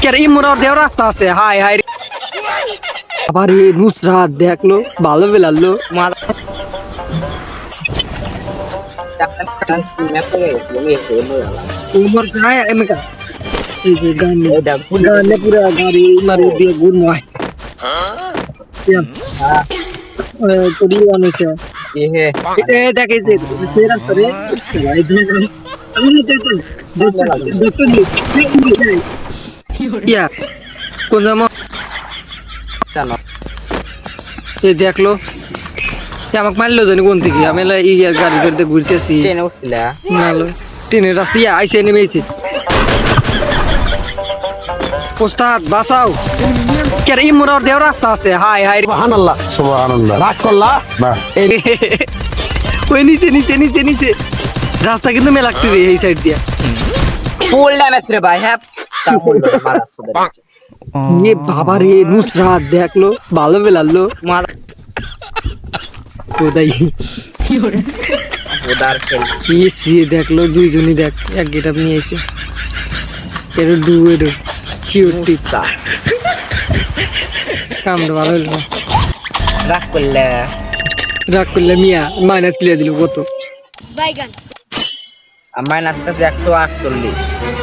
কেরে ইমরার দেও রাস্তা আছে হাই হাই আবার এই নুসরাত দেখলো ভালো বেলালো উমর যায় এমকা এই যে গানে পুরা গাড়ি মারি দিয়ে গুন হয় তোরি অনেকে এ দেখে যে সেরা করে ভাই আমি দেখতে ইয়া কোন জামা এ দেখলো আমাকে মারলো জানি কোন থেকে আমি এই গাড়ি করতে ঘুরতেছি ট্রেনের রাস্তা আইসে নেমেছে ওস্তাদ বাঁচাও কেন ইমরার দেও রাস্তা আছে হাই হাই সুবহানাল্লাহ সুবহানাল্লাহ রাগ করলা না ওই নিচে নিচে নিচে নিচে রাস্তা কিন্তু মেলাচ্ছে রে এই সাইড দিয়া ফুল ড্যামেজ রে ভাই হ্যাঁ ये बाबा रे नुसरात দেখলো ভালো বেলালো কোদাই ওদার খেল ইসি দেখলো দুইজনই দেখ এক গেটআপ নিয়ে এসে এর ডুয়েডো চিউটিটা কামড় ভালো হলো রাগ করলে মিয়া মাইনাস ক্লিয়ার দিল কত বাইগান আমার নাস্তা 148